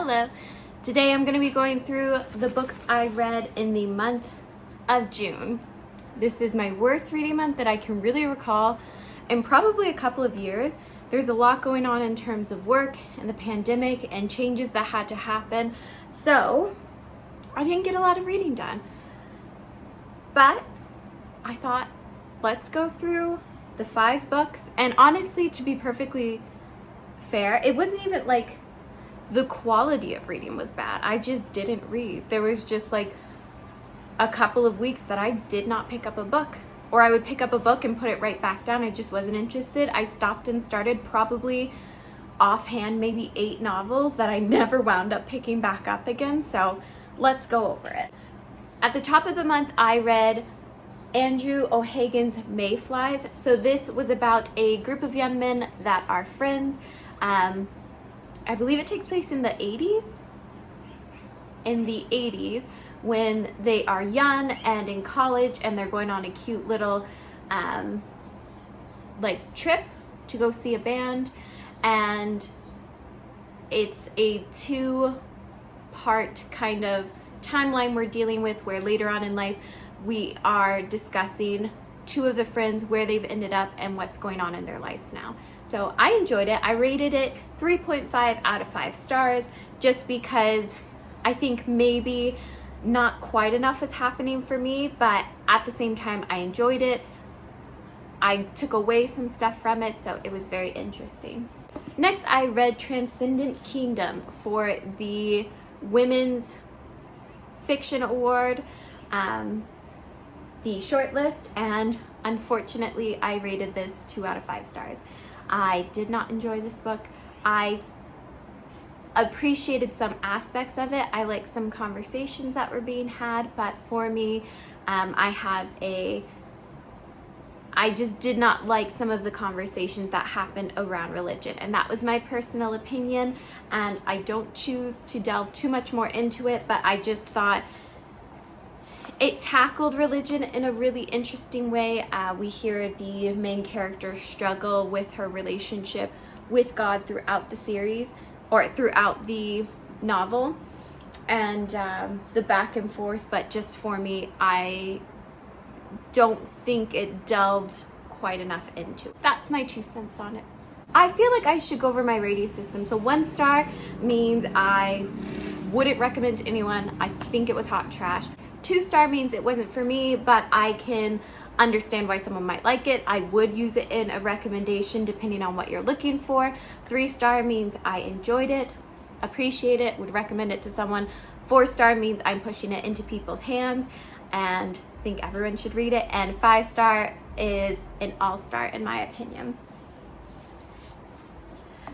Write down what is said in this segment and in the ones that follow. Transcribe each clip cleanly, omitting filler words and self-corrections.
Hello. Today I'm going to be going through the books I read in the month of June. This is my worst reading month that I can really recall in probably a couple of years. There's a lot going on in terms of work and the pandemic and changes that had to happen. So I didn't get a lot of reading done. But I thought, let's go through the 5 books. And honestly, to be perfectly fair, it wasn't even like the quality of reading was bad. I just didn't read. There was just like a couple of weeks that I did not pick up a book, or I would pick up a book and put it right back down. I just wasn't interested. I stopped and started probably offhand maybe 8 novels that I never wound up picking back up again. So let's go over it. At the top of the month, I read Andrew O'Hagan's Mayflies. So this was about a group of young men that are friends. I believe it takes place in the 80s. In the 80s, when they are young and in college, and they're going on a cute little like trip to go see a band, and it's a 2-part kind of timeline we're dealing with, where later on in life we are discussing 2 of the friends, where they've ended up and what's going on in their lives now. So I enjoyed it. I rated it 3.5 out of 5 stars, just because I think maybe not quite enough is happening for me, but at the same time I enjoyed it. I took away some stuff from it, so it was very interesting. Next, I read Transcendent Kingdom for the Women's Fiction Award, the shortlist, and unfortunately I rated this 2 out of 5 stars. I did not enjoy this book. I appreciated some aspects of it. I liked some conversations that were being had, but for me, I just did not like some of the conversations that happened around religion, and that was my personal opinion, and I don't choose to delve too much more into it, but I just thought it tackled religion in a really interesting way. We hear the main character struggle with her relationship with God throughout the series, or throughout the novel, and the back and forth, but just for me, I don't think it delved quite enough into it. That's my 2 cents on it. I feel like I should go over my rating system. So 1 star means I wouldn't recommend to anyone. I think it was hot trash. 2 star means it wasn't for me, but I can understand why someone might like it. I would use it in a recommendation depending on what you're looking for. 3 star means I enjoyed it, appreciate it, would recommend it to someone. 4 star means I'm pushing it into people's hands and think everyone should read it. And 5 star is an all-star in my opinion.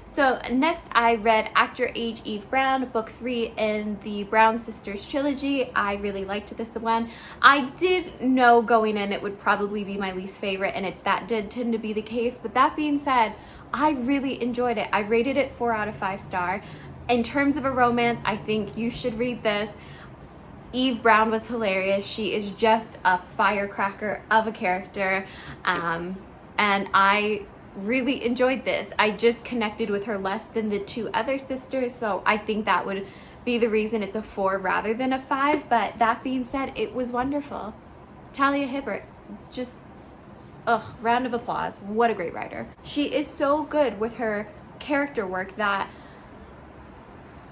So next, I read Actor Age Eve Brown, book 3 in the Brown Sisters trilogy. I really liked this one. I did know going in it would probably be my least favorite, and that did tend to be the case. But that being said, I really enjoyed it. I rated it 4 out of 5 star. In terms of a romance, I think you should read this. Eve Brown was hilarious. She is just a firecracker of a character, and I really enjoyed this. I just connected with her less than the 2 other sisters, so I think that would be the reason it's a 4 rather than a 5. But that being said, it was wonderful. Talia Hibbert, just round of applause. What a great writer. She is so good with her character work that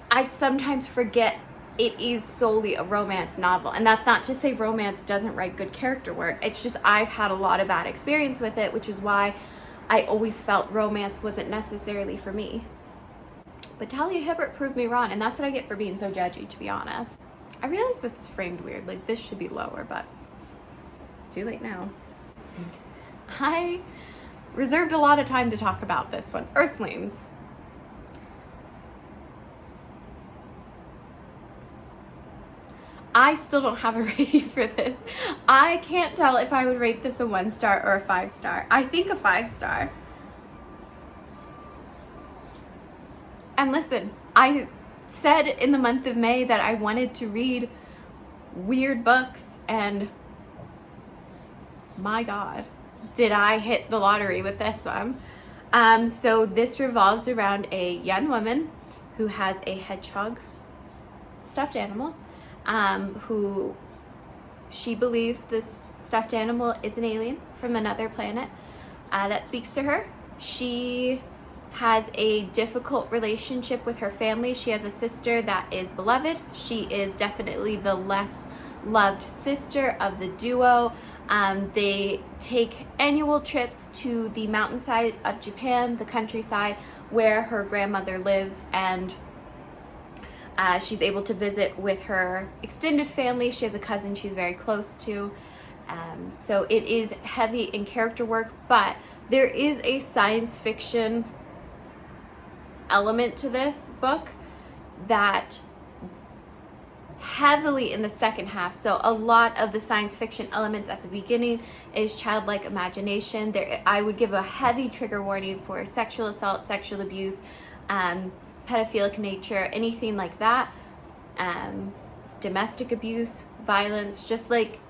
I sometimes forget it is solely a romance novel. And that's not to say romance doesn't write good character work. It's just I've had a lot of bad experience with it, which is why I always felt romance wasn't necessarily for me. But Talia Hibbert proved me wrong, and that's what I get for being so judgy, to be honest. I realize this is framed weird, like this should be lower, but too late now. I reserved a lot of time to talk about this one. Earthlings. I still don't have a rating for this. I can't tell if I would rate this a 1 star or a 5 star. I think a 5 star. And listen, I said in the month of May that I wanted to read weird books, and my God, did I hit the lottery with this one. So this revolves around a young woman who has a hedgehog stuffed animal, who she believes this stuffed animal is an alien from another planet that speaks to her. She has a difficult relationship with her family. She has a sister that is beloved. She is definitely the less loved sister of the duo. They take annual trips to the mountainside of Japan, the countryside where her grandmother lives, and she's able to visit with her extended family. She has a cousin she's very close to. So it is heavy in character work, but there is a science fiction element to this book that heavily in the second half. So a lot of the science fiction elements at the beginning is childlike imagination. I would give a heavy trigger warning for sexual assault, sexual abuse, pedophilic nature, anything like that, domestic abuse, violence, just like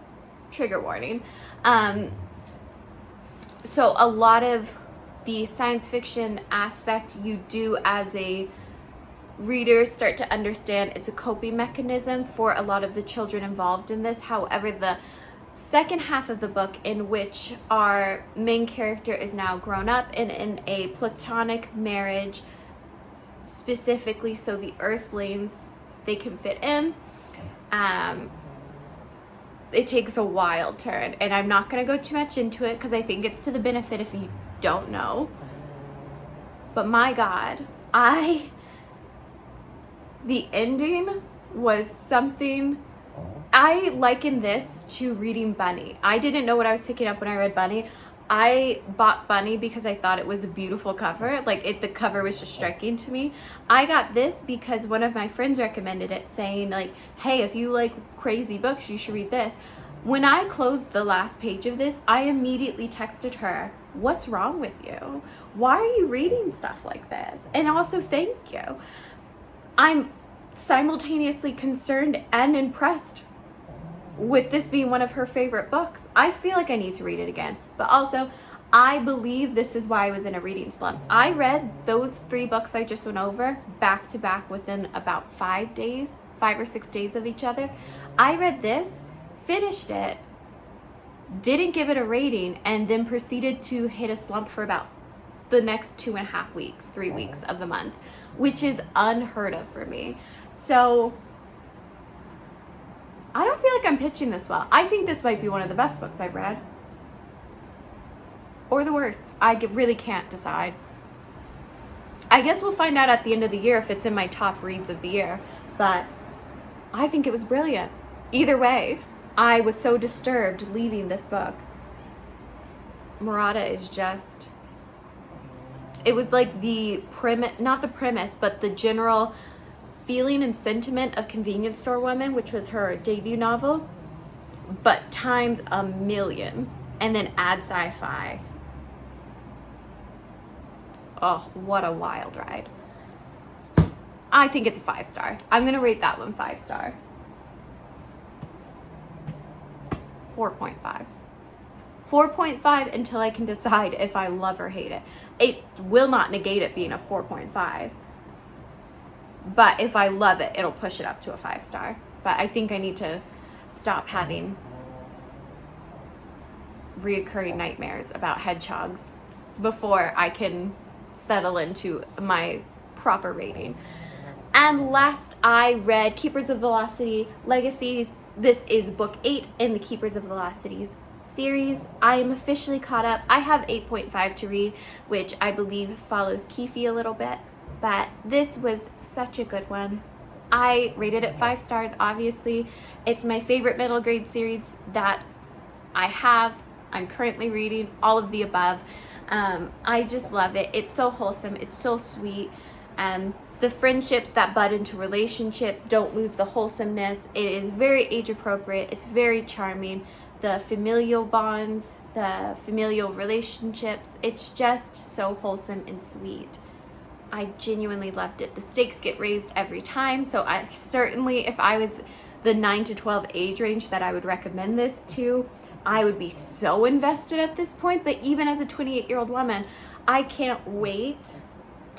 trigger warning. So a lot of the science fiction aspect you do as a reader start to understand it's a coping mechanism for a lot of the children involved in this. However, the second half of the book, in which our main character is now grown up and in a platonic marriage, specifically so the Earthlings, they can fit in, it takes a wild turn, and I'm not going to go too much into it because I think it's to the benefit if you don't know. But my God, the ending was something. I liken this to reading Bunny. I didn't know what I was picking up when I read Bunny. I bought Bunny because I thought it was a beautiful cover. The cover was just striking to me. I got this because one of my friends recommended it, saying like, hey, if you like crazy books, you should read this. When I closed the last page of this, I immediately texted her, what's wrong with you? Why are you reading stuff like this? And also, thank you. I'm simultaneously concerned and impressed with this being one of her favorite books. I feel like I need to read it again, but also I believe this is why I was in a reading slump. I read those 3 books I just went over back to back within about 5 or 6 days of each other. I read this, finished it, didn't give it a rating, and then proceeded to hit a slump for about the next 2.5 weeks, 3 weeks of the month, which is unheard of for me. So I don't feel like I'm pitching this well. I think this might be one of the best books I've read. Or the worst. I really can't decide. I guess we'll find out at the end of the year if it's in my top reads of the year. But I think it was brilliant. Either way, I was so disturbed leaving this book. Murata is just... It was like the premise, not the premise, but the general feeling and sentiment of Convenience Store Woman, which was her debut novel, but times a million, and then add sci-fi. Oh, what a wild ride. I think it's a 5-star. I'm gonna rate that one 5-star. 4.5. 4.5 until I can decide if I love or hate it. It will not negate it being a 4.5. But if I love it, it'll push it up to a 5-star. But I think I need to stop having reoccurring nightmares about hedgehogs before I can settle into my proper rating. And last, I read Keepers of Velocity Legacies. This is book 8 in the Keepers of Velocities series. I am officially caught up. I have 8.5 to read, which I believe follows Keefe a little bit. But this was such a good one. I rated it 5 stars, obviously. It's my favorite middle grade series that I have. I'm currently reading, all of the above. I just love it. It's so wholesome. It's so sweet. The friendships that bud into relationships don't lose the wholesomeness. It is very age appropriate. It's very charming. The familial bonds, the familial relationships, it's just so wholesome and sweet. I genuinely loved it. The stakes get raised every time, so I certainly, if I was the 9 to 12 age range that I would recommend this to, I would be so invested at this point. But even as a 28-year-old woman, I can't wait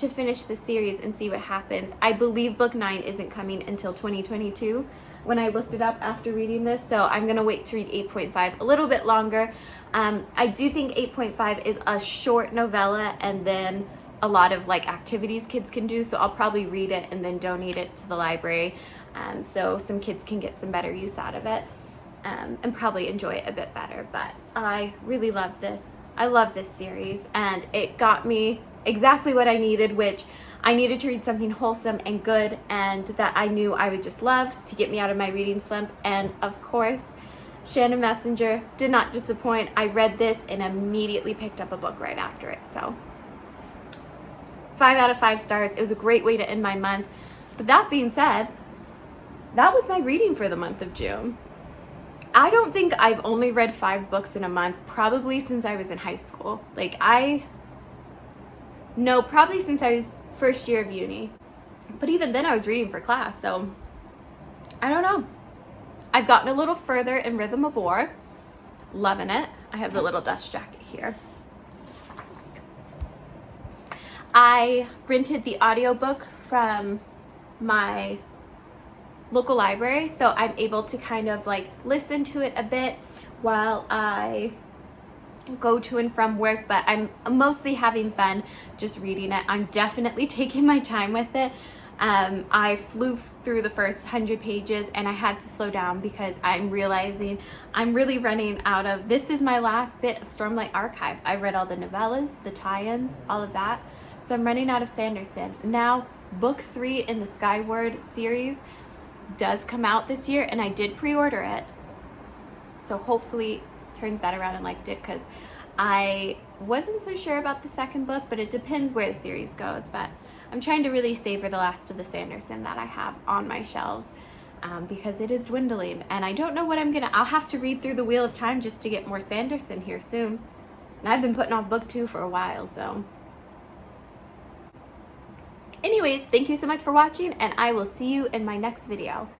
to finish the series and see what happens. I believe book 9 isn't coming until 2022 when I looked it up after reading this, so I'm gonna wait to read 8.5 a little bit longer. I do think 8.5 is a short novella and then a lot of like activities kids can do, so I'll probably read it and then donate it to the library, so some kids can get some better use out of it, and probably enjoy it a bit better. But I really love this. I love this series, and it got me exactly what I needed, which I needed to read something wholesome and good and that I knew I would just love to get me out of my reading slump. And of course, Shannon Messenger did not disappoint. I read this and immediately picked up a book right after it. So 5 out of 5 stars. It was a great way to end my month. But that being said, that was my reading for the month of June. I don't think I've only read 5 books in a month, probably since I was in high school. Like probably since I was first year of uni. But even then I was reading for class, so I don't know. I've gotten a little further in Rhythm of War. Loving it. I have the little dust jacket here. I rented the audiobook from my local library, so I'm able to kind of like listen to it a bit while I go to and from work, but I'm mostly having fun just reading it. I'm definitely taking my time with it. I flew through the first 100 pages and I had to slow down because I'm realizing I'm really running out of, this is my last bit of Stormlight Archive. I read all the novellas, the tie-ins, all of that. So I'm running out of Sanderson. Now, book 3 in the Skyward series does come out this year, and I did pre-order it. So hopefully turns that around and liked it, because I wasn't so sure about the second book, but it depends where the series goes. But I'm trying to really savor the last of the Sanderson that I have on my shelves, because it is dwindling, and I don't know what I'll have to read through the Wheel of Time just to get more Sanderson here soon. And I've been putting off book 2 for a while, so. Anyways, thank you so much for watching, and I will see you in my next video.